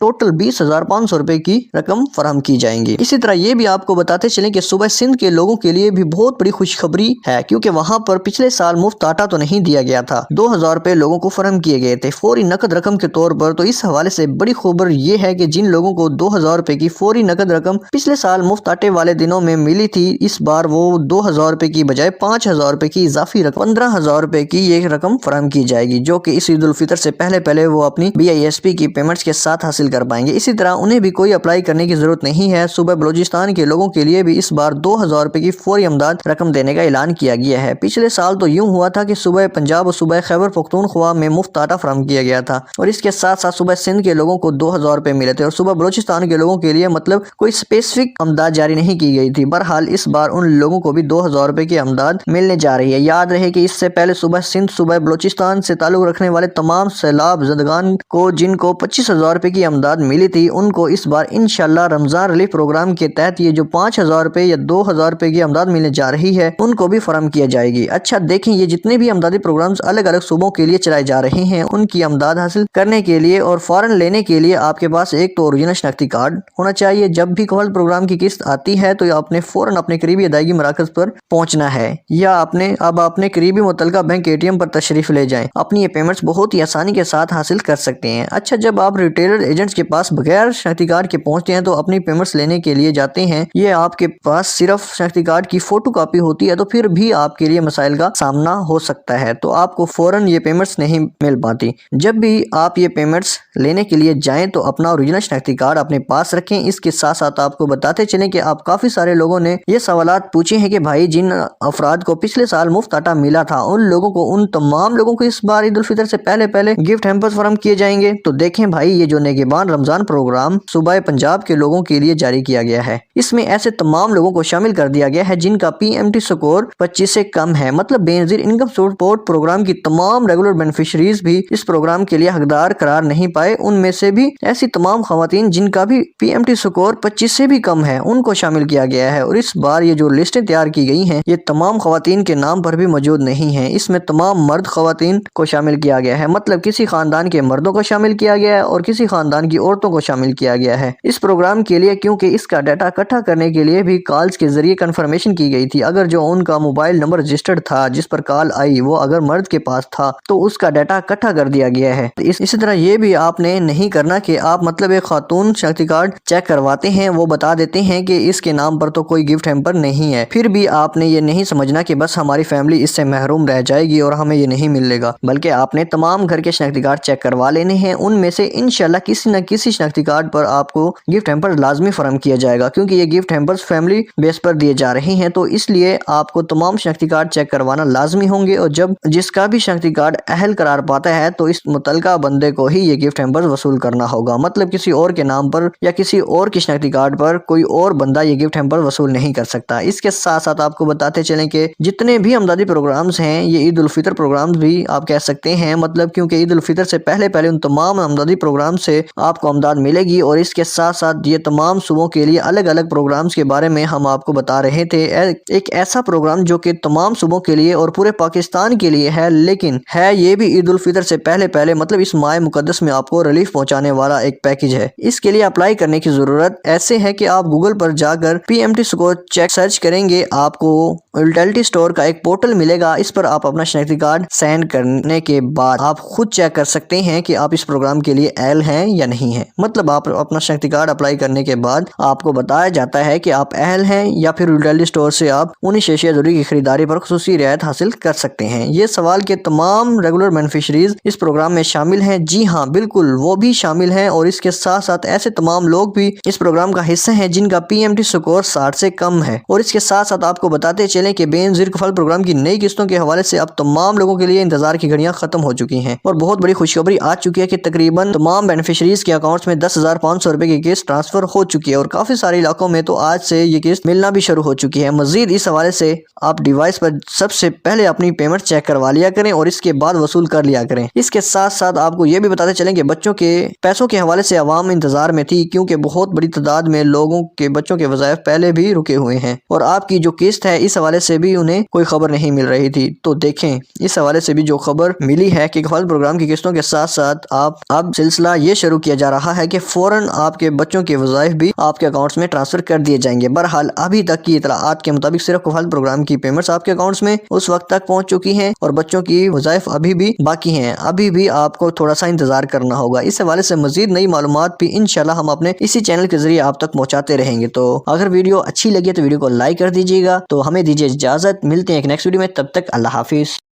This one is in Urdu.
ٹوٹل 20,500 روپے کی رقم فراہم کی جائیں گی۔ اسی طرح یہ بھی آپ کو بتاتے چلیں کہ صوبہ سندھ کے لوگوں کے لیے بھی بہت بڑی خوشخبری ہے، کیونکہ وہاں پر پچھلے سال مفت آٹا تو نہیں دیا گیا تھا، 2,000 روپے لوگوں کو فراہم کیے گئے تھے فوری نقد رقم کے طور پر۔ تو اس حوالے سے بڑی خبر یہ ہے کہ جن لوگوں کو 2,000 روپے کی فوری نقد رقم پچھلے سال مفت آٹے والے دنوں میں ملی تھی، اس بار وہ 2,000 روپے کی بجائے 5,000 روپے کی اضافی رقم 15,000 روپے کی یہ رقم فراہم کی جائے گی، جو کہ اس عید الفطر سے پہلے وہ اپنی BISP کی پیمنٹس کے ساتھ حاصل کر پائیں گے۔ اسی طرح انہیں بھی کوئی اپلائی کرنے کی ضرورت نہیں ہے۔ صوبہ بلوچستان کے لوگوں کے لیے بھی اس بار 2,000 روپے کی فوری امداد رقم دینے کا اعلان کیا گیا ہے۔ پچھلے سال تو یوں ہوا تھا کہ صوبہ پنجاب اور صوبہ خیبر پختونخوا میں مفت آٹا فراہم کیا گیا تھا، اور اس کے ساتھ ساتھ صوبہ سندھ کے لوگوں کو 2,000 روپے ملے تھے، اور صوبہ بلوچستان کے لوگوں کے لیے مطلب کوئی اسپیسیفک امداد جاری نہیں کی گئی تھی۔ بہرحال اس بار ان لوگوں کو بھی 2,000 روپے کی امداد ملنے جا رہی ہے۔ یاد رہے کہ اس سے پہلے صوبہ سندھ صوبہ بلوچستان سے تعلق رکھنے والے تمام سیلاب زدگان کو جن کو 25,000 روپے کی امداد ملی تھی، ان کو اس بار انشاءاللہ رمضان ریلیف پروگرام کے تحت یہ جو 5,000 روپے یا 2,000 روپے کی امداد ملنے جا رہی ہے، ان کو بھی فراہم کیا جائے گی۔ اچھا دیکھیں، یہ جتنے بھی امدادی پروگرامز الگ الگ صوبوں کے لیے چلائے جا رہے ہیں، ان کی امداد حاصل کرنے کے لیے اور فوراً لینے کے لیے آپ کے پاس ایک تو اوریجنل شناختی کارڈ ہونا چاہیے۔ جب بھی کفل پروگرام کی قسط آتی ہے تو آپ نے فوراً اپنے قریبی ادائیگی مراکز پر پہنچنا ہے، یا اب اپنے قریبی متعلقہ بینک ATM پر تشریف لے جائیں۔ اپنی یہ پیمنٹس بہت ہی آسانی کے ساتھ حاصل کر سکتے ہیں۔ اچھا، جب آپ ریٹیلر ایجنٹس کے پاس بغیر شناختی کارڈ کے پہنچتے ہیں تو اپنی پیمنٹس لینے کے لیے جاتے ہیں، یہ آپ کے پاس صرف شناختی کارڈ کی فوٹو کاپی ہوتی ہے، تو پھر بھی آپ کے لیے مسائل کا سامنا ہو سکتا ہے، تو آپ کو فوراً یہ پیمنٹس نہیں مل پاتی۔ جب بھی آپ یہ پیمنٹس لینے کے لیے جائیں تو اپنا اوریجنل شناختی کارڈ اپنے پاس رکھیں۔ اس کے ساتھ ساتھ آپ کو بتاتے چلیں کہ آپ کافی سارے لوگوں نے یہ سوالات پوچھے ہیں کہ بھائی جن افراد کو پچھلے سال مفت آٹا ملا تھا، ان تمام لوگوں کو اس بار عید الفطر سے پہلے گفٹ ہیمپرز فراہم کیے جائیں گے؟ تو دیکھیں بھائی، یہ جو نگہبان رمضان پروگرام صوبہ پنجاب کے لوگوں کے لیے جاری کیا گیا ہے، اس میں ایسے تمام لوگوں کو شامل کر دیا گیا ہے جن کا PMT سکور 25 سے کم ہے۔ مطلب بے نظیر انکم سپورٹ پروگرام کی تمام ریگولر بینیفیشریز بھی اس پروگرام کے لیے حقدار قرار نہیں پائے، ان میں سے بھی ایسی تمام خواتین جن کا بھی PMT سکور 25 سے بھی کم ہے، ان کو شامل کیا گیا ہے۔ اور اس بار یہ جو لسٹیں تیار کی گئی ہیں، یہ تمام خواتین کے نام پر بھی موجود نہیں ہیں، اس میں تمام مرد خواتین کو شامل کیا گیا ہے، مطلب کسی خاندان کے مردوں کو شامل کیا گیا ہے اور کسی خاندان کی عورتوں کو شامل کیا گیا ہے اس پروگرام کے لیے، کیونکہ اس کا ڈیٹا اکٹھا کرنے کے لیے بھی کالز کے ذریعے کنفرمیشن کی گئی تھی۔ اگر جو ان کا موبائل نمبر رجسٹرڈ تھا جس پر کال آئی، وہ اگر مرد کے پاس تھا تو اس کا ڈیٹا اکٹھا کر دیا گیا ہے۔ اسی طرح یہ بھی آپ نے نہیں کرنا کہ آپ مطلب ایک خاتون شناختی کارڈ چیک کرواتے ہیں، وہ بتا دیتے ہیں کہ اس کے نام پر تو کوئی گفٹ ہیمپر نہیں ہے، پھر بھی آپ نے یہ نہیں سمجھنا کہ بس ہماری فیملی اس سے محروم رہ جائے گی اور ہمیں یہ نہیں ملے گا، بلکہ آپ نے تمام گھر کے شناختی کارڈ چیک کروا لینے ہیں۔ ان میں سے انشاءاللہ کسی نہ کسی شناختی کارڈ پر آپ کو گفٹ ہیمپر لازمی فراہم کیا جائے گا، کیونکہ یہ گفٹ ہیمپرز فیملی بیس پر دیے جا رہے ہیں، تو اس لیے آپ کو تمام شناختی کارڈ چیک کروانا لازمی ہوں گے، اور جب جس کا بھی شناختی کارڈ اہل قرار پاتا ہے تو اس متعلقہ بندے کو ہی یہ گفٹ ہیمپرز وصول کرنا ہوگا، مطلب کسی اور کے نام پر یا کسی اور کی شناختی کارڈ پر کوئی اور بندہ یہ گفٹ ہیمپر وصول نہیں کر سکتا۔ اس کے ساتھ ساتھ آپ کو بتاتے چلیں کہ جتنے بھی امدادی پروگرامز ہیں، یہ عید الفطر پروگرامز بھی آپ کہہ سکتے ہیں، مطلب کیونکہ عید الفطر سے پہلے ان تمام امدادی پروگرام سے آپ کو امداد ملے گی، اور اس کے ساتھ ساتھ یہ تمام صوبوں کے لیے الگ الگ پروگرامز کے بارے میں ہم آپ کو بتا رہے تھے۔ ایک ایسا پروگرام جو کہ تمام صوبوں کے لیے اور پورے پاکستان کے لیے ہے، لیکن ہے یہ بھی عید الفطر سے پہلے مطلب اس ماہ مقدس میں آپ کو ریلیف پہنچانے والا ایک پیکج ہے۔ اس کے لیے اپلائی کرنے کی ضرورت ایسے ہے کہ آپ گوگل پر جا کر PMT سکور چیک سرچ کریں گے، آپ کو یوٹیلٹی اسٹور کا ایک پورٹل ملے گا، اس پر آپ اپنا شناختی کارڈ سینڈ کرنے کے بعد آپ خود چیک کر سکتے ہیں کہ آپ اس پروگرام کے لیے اہل ہیں یا نہیں ہیں۔ مطلب آپ اپنا شناختی کارڈ اپلائی کرنے کے بعد آپ کو بتایا جاتا ہے کہ آپ اہل ہیں یا پھر یوٹیلٹی اسٹور سے آپ انہی اشیاء ضروری کی خریداری پر خصوصی رعایت حاصل کر سکتے ہیں۔ یہ سوال کے تمام ریگولر بینیفیشریز اس پروگرام میں شامل ہیں؟ جی ہاں بالکل، وہ بھی شامل ہیں، اور اس کے ساتھ ساتھ ایسے تمام لوگ بھی اس پروگرام کا حصہ ہیں جن کا PMT سکور 60 سے کم ہے۔ اور اس کے ساتھ ساتھ آپ کو بتاتے چلیں کہ بے نظیر کفالت پروگرام کی نئی قسطوں کے حوالے سے اب تمام لوگوں کے لیے انتظار کی گھڑیاں ختم ہو چکی ہیں، اور بہت بڑی خوشخبری آ چکی ہے کہ تقریباً تمام بینیفیشریز کے اکاؤنٹس میں 10,500 روپے کی قسط ٹرانسفر ہو چکی ہے، اور کافی سارے علاقوں میں تو آج سے یہ قسط ملنا بھی شروع ہو چکی ہے۔ مزید اس حوالے سے آپ ڈیوائس پر سب سے پہلے اپنی پیمنٹ چیک کروا لیا کریں اور اس کے بعد وصول کر لیا کریں۔ اس کے ساتھ ساتھ آپ کو یہ بھی بتاتے چلیں کہ بچوں کے پیسوں کے حوالے سے عوام انتظار میں تھی، کیونکہ بہت بڑی تعداد میں لوگوں کے بچوں کے وظائف پہلے بھی رکے ہوئے ہیں، اور آپ کی جو قسط ہے اس حوالے سے بھی انہیں کوئی خبر نہیں مل رہی تھی۔ تو دیکھیں، اس حوالے سے بھی جو خبر ملی ہے کہ کفالت پروگرام کی قسطوں کے ساتھ ساتھ آپ اب سلسلہ یہ شروع کیا جا رہا ہے کہ فوراً آپ کے بچوں کے وظائف بھی آپ کے اکاؤنٹس میں ٹرانسفر کر دیے جائیں گے۔ بہرحال ابھی تک کی اطلاعات کے مطابق صرف کفالت پروگرام کی پیمنٹس آپ کے اکاؤنٹس میں اس وقت تک پہنچ چکی ہیں اور بچوں کی وظائف ابھی بھی باقی ہیں۔ ابھی بھی آپ کو تھوڑا سا انتظار کرنا ہوگا۔ اس حوالے سے مزید نئی معلومات بھی انشاءاللہ ہم اپنے اسی چینل کے ذریعے آپ تک پہنچاتے رہیں گے۔ تو اگر ویڈیو اچھی لگی تو ویڈیو کو لائک کر دیجیے گا۔ تو ہمیں دیجیے اجازت، ملتے ہیں ایک نیکسٹ ویڈیو میں، تب تک اللہ حافظ۔